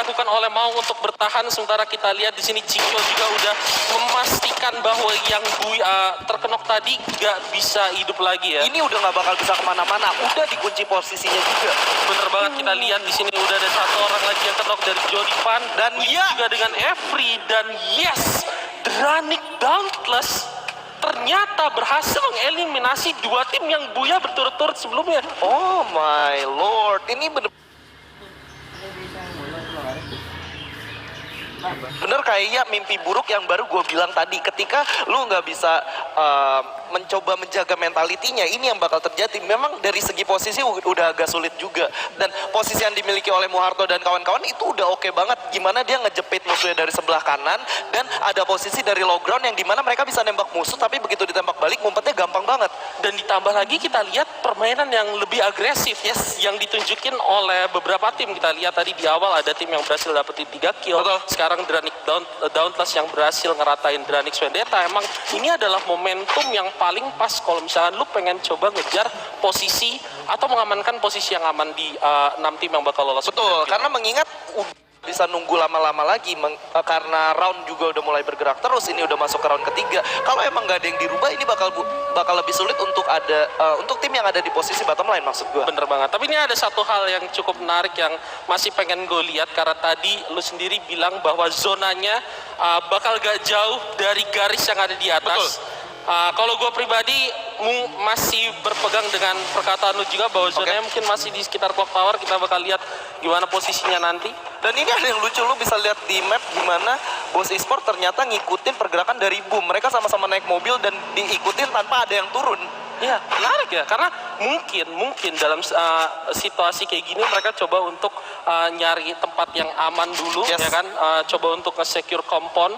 dilakukan oleh Maung untuk bertahan, sementara kita lihat di sini Cikyo juga udah memastikan bahwa yang terkenok tadi gak bisa hidup lagi ya. Ini udah nggak bakal bisa kemana-mana, udah dikunci posisinya juga. Bener banget, kita lihat di sini udah ada satu orang lagi yang kenok dari Jody Pan dan dia juga dengan Every, dan yes, Dranik Dauntless ternyata berhasil mengeliminasi dua tim yang buya berturut-turut sebelumnya. Oh my lord, ini bener kayak mimpi buruk yang baru gue bilang tadi. Ketika lu nggak bisa mencoba menjaga mentalitinya, ini yang bakal terjadi. Memang dari segi posisi udah agak sulit juga, dan posisi yang dimiliki oleh Muharto dan kawan-kawan itu udah oke banget. Gimana dia ngejepit musuhnya dari sebelah kanan, dan ada posisi dari low ground yang dimana mereka bisa nembak musuh, tapi begitu ditembak balik ngumpetnya gampang banget. Dan ditambah lagi kita lihat permainan yang lebih agresif, yes, yang ditunjukin oleh beberapa tim. Kita lihat tadi di awal ada tim yang berhasil dapetin 3 kill. Betul. Sekarang Dranik Dauntless yang berhasil ngeratain Dranik Vendetta. Emang ini adalah momentum yang paling pas kalau misalkan lu pengen coba ngejar posisi atau mengamankan posisi yang aman di 6 tim yang bakal lolos. Betul, karena mengingat bisa nunggu lama-lama lagi karena round juga udah mulai bergerak terus. Ini udah masuk ke round ketiga. Kalau emang nggak ada yang dirubah, ini bakal lebih sulit untuk untuk tim yang ada di posisi bottom line, maksud gue. Bener banget. Tapi ini ada satu hal yang cukup menarik yang masih pengen gue lihat, karena tadi lu sendiri bilang bahwa zonanya bakal gak jauh dari garis yang ada di atas. Betul. Kalau gue pribadi masih berpegang dengan perkataan lu juga bahwa zonanya mungkin masih di sekitar clock tower. Kita bakal lihat gimana posisinya nanti. Dan ini ada yang lucu, lu bisa lihat di map gimana Boss Esport ternyata ngikutin pergerakan dari Boom. Mereka sama-sama naik mobil dan diikutin tanpa ada yang turun. Ya, menarik ya, karena mungkin dalam situasi kayak gini mereka coba untuk nyari tempat yang aman dulu, yes, ya kan, coba untuk nge-secure compound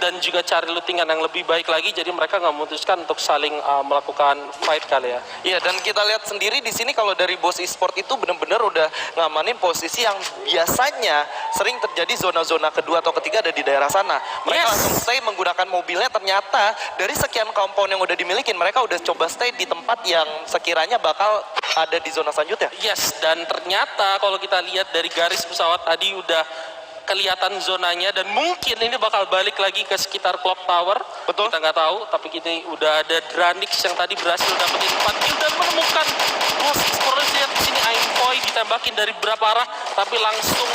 dan juga cari lootingan yang lebih baik lagi. Jadi mereka nggak memutuskan untuk saling melakukan fight kali ya. Iya, dan kita lihat sendiri di sini kalau dari Boss Esport itu benar-benar udah ngamanin posisi yang biasanya sering terjadi zona-zona kedua atau ketiga ada di daerah sana. Mereka langsung stay menggunakan mobilnya. Ternyata dari sekian compound yang udah dimiliki, mereka udah coba stay di tempat yang sekiranya bakal ada di zona selanjutnya. Yes, dan ternyata kalau kita lihat dari garis pesawat tadi udah kelihatan zonanya, dan mungkin ini bakal balik lagi ke sekitar clock tower. Betul. Kita nggak tahu, tapi kita udah ada Dranix yang tadi berhasil dapetin 4 kill dan menemukan Boss Esport. Lihat di sini Aimpoy ditembakin dari beberapa arah, tapi langsung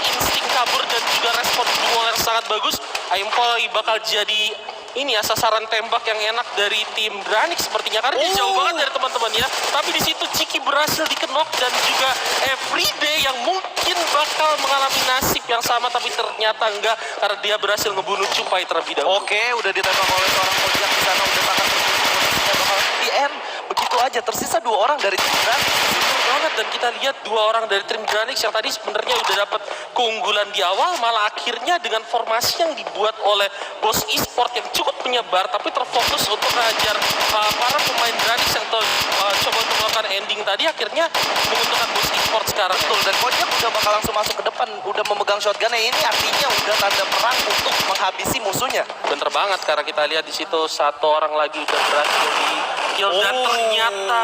insting kabur dan juga respon duel yang sangat bagus. Aimpoy bakal jadi ini ya sasaran tembak yang enak dari tim Dranix sepertinya, karena dia jauh banget dari teman-temannya. Tapi di situ Ciki berhasil dikenok, dan juga Everyday yang mungkin bakal mengalami nasib yang sama, tapi ternyata enggak karena dia berhasil ngebunuh Cupai terlebih dahulu. Oke, udah ditembak oleh seorang Kojak di sana, udah sangat posisinya bakal di end. Begitu aja, tersisa 2 orang dari tim Dranix. Betul banget, dan kita lihat 2 orang dari tim Dranix yang tadi sebenarnya udah dapat keunggulan di awal, malah akhirnya dengan formasi yang dibuat oleh Boss Esport yang cukup menyebar tapi terfokus untuk mengajar para pemain Dranix yang coba untuk melakukan ending tadi, akhirnya menguntungkan Boss Esport sekarang. Betul, dan Kojak udah bakal langsung masuk ke depan, udah memegang shotgunnya. Ini artinya udah tanda perang untuk menghabisi musuhnya. Bener banget, karena kita lihat di situ 1 orang lagi udah berhasil di kill, dan ternyata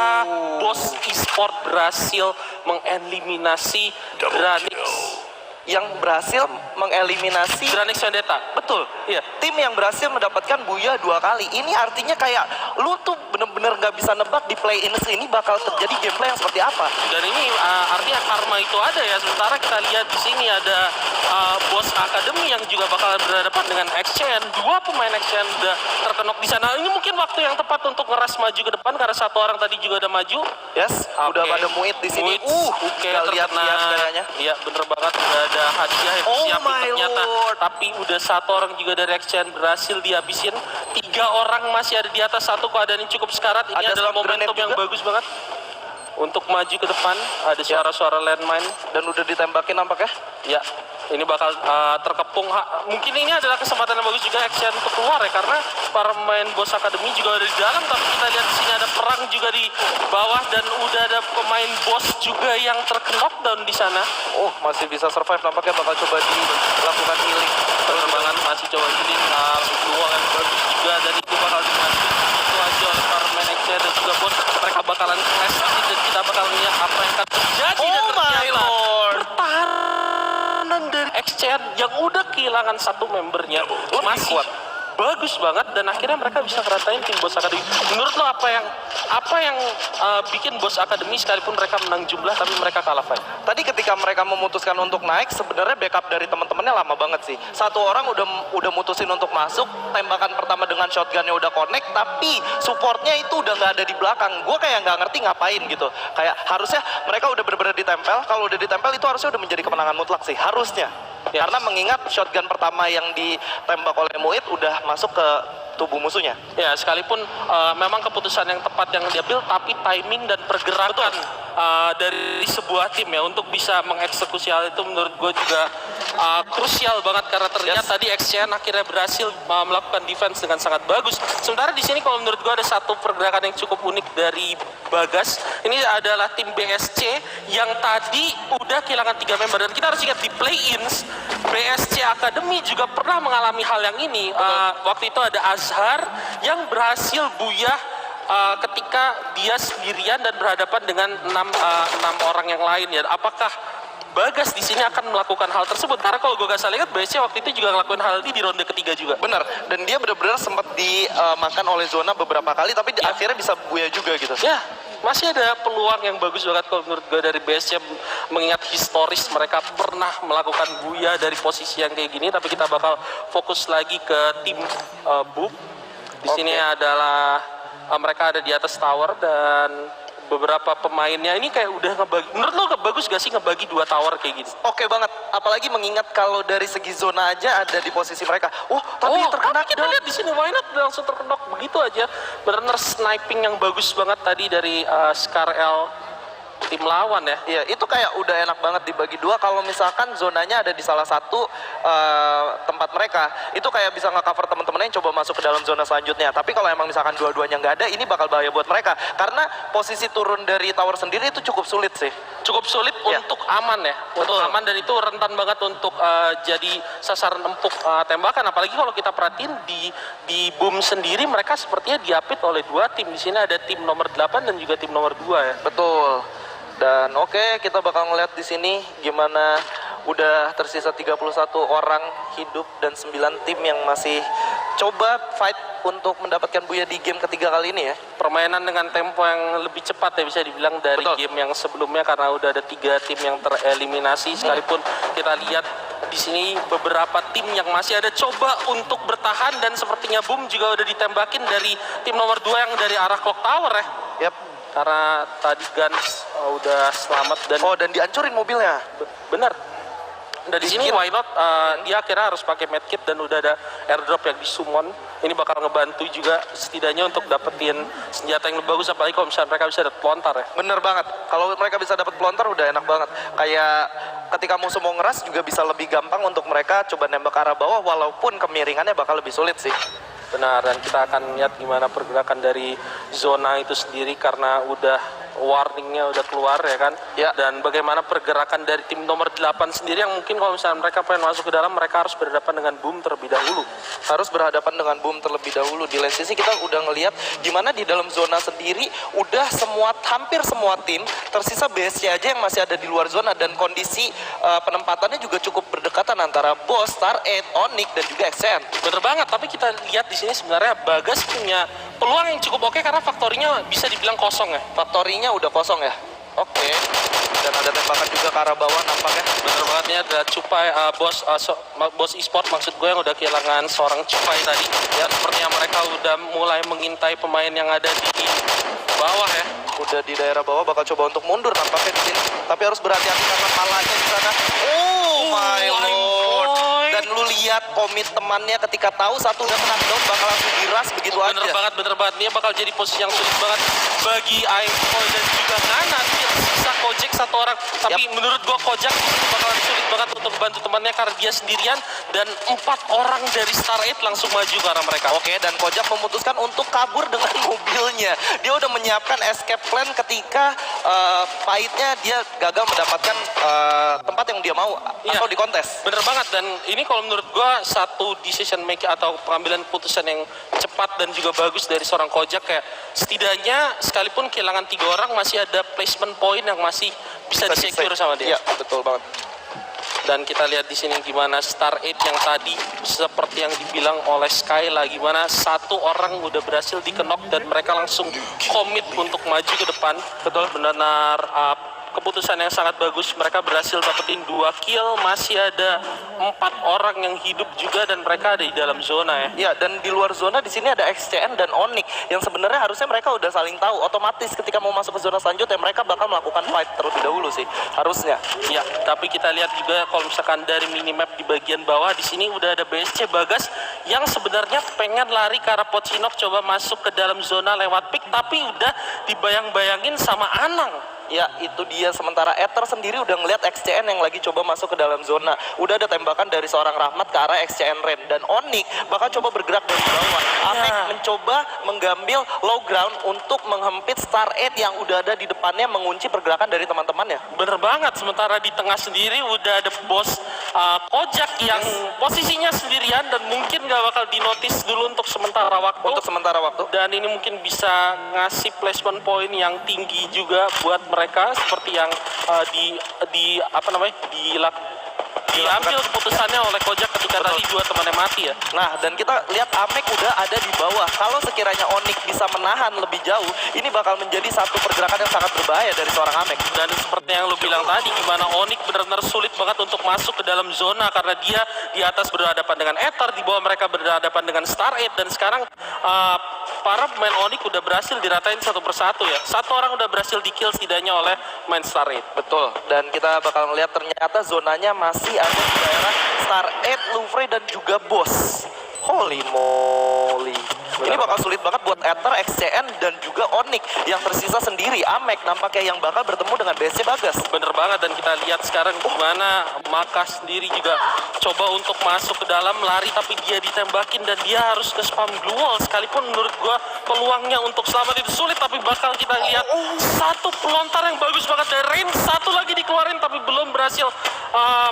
Boss Esport berhasil mengeliminasi Dranix. Yang berhasil mengeliminasi Dranix Vendetta. Betul, Iya. tim yang berhasil mendapatkan buya 2 kali. Ini artinya kayak lu tuh bener-bener gak bisa nebak di play-in ini bakal terjadi gameplay yang seperti apa. Dan ini artinya karma itu ada ya. Sementara kita lihat di sini ada Boss Academy yang juga bakal berhadapan dengan XCN. 2 pemain XCN udah terkenok di sana. Ini mungkin waktu yang tepat untuk ngeras maju ke depan karena 1 orang tadi juga udah maju. Yes, udah pada muid di sini. Gak lihat-lihat kayaknya. Iya, bener banget, udah ada hadiah yang disiapin ternyata. Lord. Tapi udah 1 orang juga dari XCN berhasil dihabisin. 3 orang masih ada di atas, 1 keadaan yang cukup sekarat. Ini Ada adalah momentum yang bagus banget untuk maju ke depan. Ada suara-suara landmine dan udah ditembakin nampaknya. Ya, ini bakal terkepung. Mungkin ini adalah kesempatan yang bagus juga Action untuk keluar ya, karena para pemain Boss Academy juga ada di dalam. Tapi kita lihat di sini ada perang juga di bawah, dan udah ada pemain Boss juga yang terknockdown di sana. Oh, masih bisa survive, nampaknya bakal coba dilakukan healing. Penerbangan masih coba healing, duel yang bagus juga, dan itu bakal dimasukin itu aja oleh para pemain Action dan juga Boss. Mereka bakalan clash dan kita bakal lihat apa yang akan terjadi. Dan ternyata pertahanan dari yang udah kehilangan satu membernya masih kuat. bagus banget, dan akhirnya mereka bisa ngeratain tim Boss Academy. Menurut lo apa yang bikin Boss Academy sekalipun mereka menang jumlah tapi mereka kalah fight? Tadi ketika mereka memutuskan untuk naik, sebenarnya backup dari teman-temannya lama banget sih. Satu orang udah mutusin untuk masuk, tembakan pertama dengan shotgunnya udah connect, tapi supportnya itu udah nggak ada di belakang. Gue kayak nggak ngerti ngapain gitu. Kayak harusnya mereka udah bener-bener ditempel. Kalau udah ditempel itu harusnya udah menjadi kemenangan mutlak sih, harusnya. Yes. Karena mengingat shotgun pertama yang ditembak oleh Muid udah masuk ke tubuh musuhnya. Ya, sekalipun memang keputusan yang tepat yang diambil, tapi timing dan pergerakan dari sebuah tim ya untuk bisa mengeksekusi hal itu menurut gue juga krusial banget, karena ternyata tadi XCN akhirnya berhasil melakukan defense dengan sangat bagus. Sementara di sini kalau menurut gue ada satu pergerakan yang cukup unik dari Bagas. Ini adalah tim BSC yang tadi udah kehilangan 3 member, dan kita harus ingat di play-ins BSC Academy juga pernah mengalami hal yang ini. Waktu itu ada Azhar yang berhasil buyah ketika dia sendirian dan berhadapan dengan 6 orang yang lain ya. Apakah Bagas di sini akan melakukan hal tersebut? Karena kalau gue gak salah lihat, BSC waktu itu juga ngelakuin hal ini di ronde ketiga juga. Benar, dan dia benar-benar sempat dimakan oleh zona beberapa kali, tapi akhirnya bisa buya juga gitu. Ya, masih ada peluang yang bagus banget kalau menurut gue dari BSC, mengingat historis mereka pernah melakukan buya dari posisi yang kayak gini. Tapi kita bakal fokus lagi ke tim Book. Di sini adalah mereka ada di atas tower, dan beberapa pemainnya ini kayak udah ngebagi. Menurut lo bagus gak sih ngebagi 2 tower kayak gini? Oke banget, apalagi mengingat kalau dari segi zona aja ada di posisi mereka. Tapi terkena kita lihat di sini why not langsung terkenok begitu aja. Benar sniping yang bagus banget tadi dari Scar L tim lawan ya. Iya, itu kayak udah enak banget dibagi 2. Kalau misalkan zonanya ada di salah satu tempat mereka, itu kayak bisa nge-cover teman-temannya yang coba masuk ke dalam zona selanjutnya. Tapi kalau emang misalkan dua-duanya nggak ada, ini bakal bahaya buat mereka. Karena posisi turun dari tower sendiri itu cukup sulit sih. Cukup sulit untuk aman ya. Untuk aman, dan itu rentan banget untuk jadi sasaran empuk tembakan. Apalagi kalau kita perhatiin di Boom sendiri, mereka sepertinya diapit oleh 2 tim. Di sini ada tim nomor 8 dan juga tim nomor 2 ya. Betul. Dan oke, kita bakal ngeliat di sini gimana udah tersisa 31 orang hidup dan 9 tim yang masih coba fight untuk mendapatkan buya di game ketiga kali ini ya. Permainan dengan tempo yang lebih cepat ya bisa dibilang dari game yang sebelumnya, karena udah ada 3 tim yang tereliminasi. Sekalipun kita lihat di sini beberapa tim yang masih ada coba untuk bertahan, dan sepertinya Boom juga udah ditembakin dari tim nomor 2 yang dari arah clock tower ya. Yap. Karena tadi Guns udah selamat dan dihancurin mobilnya. Bener. Dan di sini why not dia akhirnya harus pakai medkit, dan udah ada airdrop yang disummon. Ini bakal ngebantu juga setidaknya untuk dapetin senjata yang lebih bagus, apalagi kalau misalnya mereka bisa dapat pelontar ya. Bener banget. Kalau mereka bisa dapat pelontar udah enak banget. Kayak ketika musuh mau ngeras juga bisa lebih gampang untuk mereka coba nembak ke arah bawah, walaupun kemiringannya bakal lebih sulit sih. Benar, dan kita akan lihat gimana pergerakan dari zona itu sendiri, karena udah warningnya udah keluar ya kan. Ya. Dan bagaimana pergerakan dari tim nomor 8 sendiri, yang mungkin kalau misalnya mereka pengen masuk ke dalam, mereka harus berhadapan dengan Boom terlebih dahulu. Harus berhadapan dengan Boom terlebih dahulu. Di lain sisi kita udah ngelihat gimana di dalam zona sendiri udah hampir semua tim, tersisa BSC aja yang masih ada di luar zona, dan kondisi penempatannya juga cukup berdekatan antara Boss, Star 8, Onyx, dan juga XN. Bener banget, tapi kita lihat di sini sebenarnya Bagas punya peluang yang cukup oke, karena faktorinya bisa dibilang kosong ya. Faktorinya udah kosong ya. Oke. Dan ada tembakan juga ke arah bawah nampaknya. Bener banget, ini ada Cupai, bos e-sport maksud gue, yang udah kehilangan seorang Cupai tadi. Ya, sepertinya mereka udah mulai mengintai pemain yang ada di bawah ya. Udah di daerah bawah, bakal coba untuk mundur nampaknya di sini. Tapi harus berhati-hati karena palanya di sana. Oh my lord. Dan lu lihat komit temannya ketika tahu satu udah kena down, bakal langsung diras begitu aja. Bener banget. Ini bakal jadi posisi yang sulit banget bagi Aimpo dan juga Nana. Sisa Kojak 1 orang. Tapi menurut gua Kojak bakal sulit banget untuk bantu temannya, karena dia sendirian, dan 4 orang dari Star 8 langsung maju ke arah mereka. Oke, dan Kojak memutuskan untuk kabur dengan mobilnya. Dia udah menyiapkan escape plan ketika fight-nya dia gagal mendapatkan tempat yang dia mau atau di kontes. Bener banget, dan ini kalau menurut gua satu decision making atau pengambilan keputusan yang cepat dan juga bagus dari seorang Kojak. Kayak setidaknya sekalipun kehilangan 3 orang, masih ada placement point yang masih bisa di-secure sama dia. Iya, betul banget. Dan kita lihat di sini gimana Star 8 yang tadi seperti yang dibilang oleh Skyla, gimana satu orang udah berhasil dikenok dan mereka langsung komit untuk maju ke depan. Betul, benar-benar keputusan yang sangat bagus. Mereka berhasil dapetin 2 kill, masih ada 4 orang yang hidup juga dan mereka ada di dalam zona ya. Ya, dan di luar zona di sini ada XCN dan Onyx yang sebenarnya harusnya mereka udah saling tahu. Otomatis ketika mau masuk ke zona selanjutnya mereka bakal melakukan fight terlebih dahulu sih harusnya. Ya, tapi kita lihat juga kalau misalkan dari minimap di bagian bawah di sini udah ada BSC Bagas yang sebenarnya pengen lari ke arah Pocinok coba masuk ke dalam zona lewat pick, tapi udah dibayang-bayangin sama Anang. Ya, itu dia. Sementara Ether sendiri udah ngeliat XCN yang lagi coba masuk ke dalam zona. Udah ada tembakan dari seorang Rahmat ke arah XCN Ren. Dan Onyx bakal coba bergerak dari bawah. Amek mencoba menggambil low ground untuk menghempit Star 8 yang udah ada di depannya, mengunci pergerakan dari teman-temannya. Bener banget, sementara di tengah sendiri udah ada bos Kojak yang posisinya sendirian dan mungkin gak bakal dinotis dulu untuk sementara waktu. Dan ini mungkin bisa ngasih placement point yang tinggi juga buat mereka seperti yang diambil keputusannya oleh Kojak ketika tadi 2 temannya mati ya. Nah, dan kita lihat Amek udah ada di bawah. Kalau sekiranya Onyx bisa menahan lebih jauh, ini bakal menjadi satu pergerakan yang sangat berbahaya dari seorang Amek. Dan seperti yang lu bilang tadi, gimana Onyx benar-benar sulit banget untuk masuk ke dalam zona karena dia di atas berhadapan dengan Ether, di bawah mereka berhadapan dengan Star 8, dan sekarang para pemain Onyx udah berhasil diratain satu persatu ya. Satu orang udah berhasil di-kill setidaknya oleh main Star 8. Betul, dan kita bakal melihat ternyata zonanya masih ada di daerah Star 8, Louvre, dan juga Boss. Holy moly. Ini bakal sulit banget buat Ether, XCN, dan juga Onyx yang tersisa sendiri. Amek nampaknya yang bakal bertemu dengan BSC Bagas. Bener banget, dan kita lihat sekarang gimana Maka sendiri juga coba untuk masuk ke dalam, lari tapi dia ditembakin dan dia harus ke spam glue wall. Sekalipun menurut gua peluangnya untuk selamat itu sulit, tapi bakal kita lihat satu pelontar yang bagus banget dari Rain, satu lagi dikeluarin tapi belum berhasil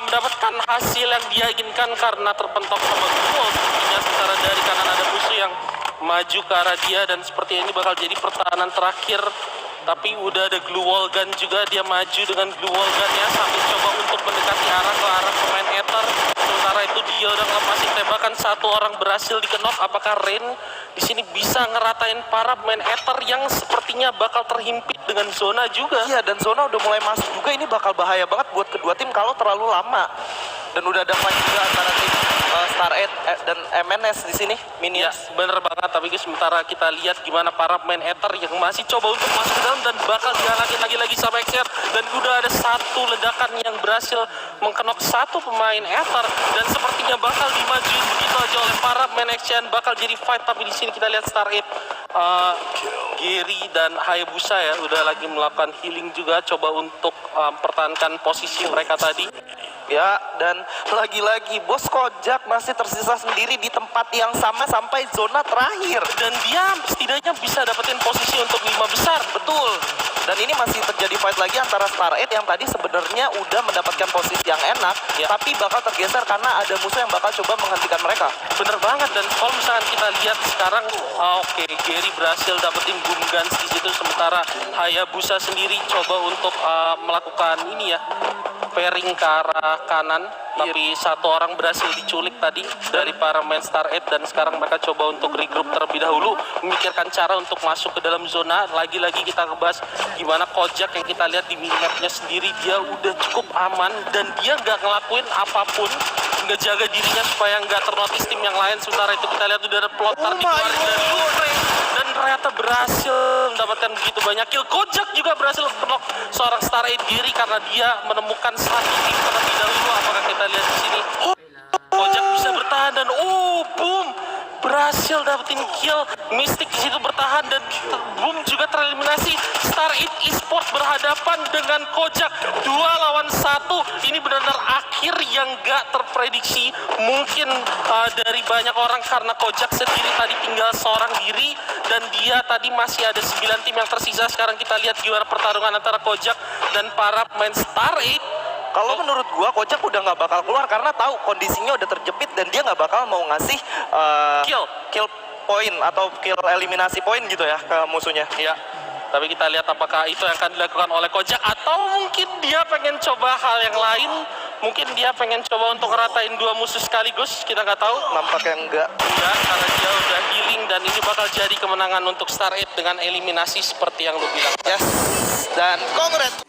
mendapatkan hasil yang dia inginkan karena terpentok sama glue wall. Sementara dari kanan ada musuh yang maju ke arah dia dan seperti ini bakal jadi pertahanan terakhir. Tapi udah ada glue wall gun juga, dia maju dengan glue wall gunnya sambil coba untuk mendekati ke arah pemain Ether. Sementara itu dia udah ngelepasin tembakan, satu orang berhasil dikenok. Apakah Rain di sini bisa ngeratain para pemain Ether yang sepertinya bakal terhimpit dengan zona juga? Iya, dan zona udah mulai masuk juga. Ini bakal bahaya banget buat kedua tim kalau terlalu lama. Dan udah ada fight juga antara tim Star 8 dan MNS di sini, Minions. Ya, bener banget. Tapi sementara kita lihat gimana para pemain Ether yang masih coba untuk masuk ke dalam dan bakal dihalangin lagi sama XR. Dan udah ada satu ledakan yang berhasil mengkenok satu pemain Ether dan sepertinya bakal dimajuin begitu aja oleh para pemain XR. Bakal jadi fight, tapi di sini kita lihat Star 8, Gary dan Hayabusa ya udah lagi melakukan healing juga, coba untuk mempertahankan posisi mereka tadi. Ya, dan lagi-lagi Bos Kojak masih tersisa sendiri di tempat yang sama sampai zona terakhir. Dan dia setidaknya bisa dapetin posisi untuk 5 besar. Betul. Dan ini masih terjadi fight lagi antara Star 8 yang tadi sebenarnya udah mendapatkan posisi yang enak, tapi bakal tergeser karena ada musuh yang bakal coba menghentikan mereka. Bener banget. Dan kalau misalkan kita lihat sekarang, oke, Gary berhasil dapetin boom guns di situ, sementara Hayabusa sendiri coba untuk melakukan ini ya, pairing ke arah kanan, tapi satu orang berhasil diculik tadi dari para main Star 8 dan sekarang mereka coba untuk regroup terlebih dahulu, memikirkan cara untuk masuk ke dalam zona. Lagi-lagi kita ngebahas gimana Kojak yang kita lihat di minimapnya sendiri, dia udah cukup aman dan dia nggak ngelakuin apapun, ngejaga dirinya supaya nggak ternotis tim yang lain. Sementara itu kita lihat udah ada pelontar dikeluarin dari Louvre dan ternyata berhasil mendapatkan begitu banyak kill. Kojak juga berhasil menok seorang Star 8 Giri karena dia menemukan satu tim terlebih dahulu. Apakah kita lihat di sini Kojak bisa bertahan dan boom, berhasil dapetin kill. Mystic di situ bertahan dan boom juga tereliminasi. Star 8 Esports berhadapan dengan Kojak 2 lawan 1. Ini benar-benar akhir yang gak terprediksi mungkin dari banyak orang karena Kojak sendiri tadi tinggal seorang diri dan dia tadi masih ada 9 tim yang tersisa. Sekarang kita lihat gimana pertarungan antara Kojak dan para pemain Star 8. Kalau menurut gua Kojak udah nggak bakal keluar karena tahu kondisinya udah terjepit dan dia nggak bakal mau ngasih kill point atau kill eliminasi point gitu ya ke musuhnya. Ya. Tapi kita lihat apakah itu yang akan dilakukan oleh Kojak atau mungkin dia pengen coba hal yang lain, Mungkin dia pengen coba untuk ngeratain dua musuh sekaligus, kita nggak tahu. Nampaknya enggak. Enggak, karena dia udah healing dan ini bakal jadi kemenangan untuk Star 8 dengan eliminasi seperti yang lu bilang. Yes, dan congrats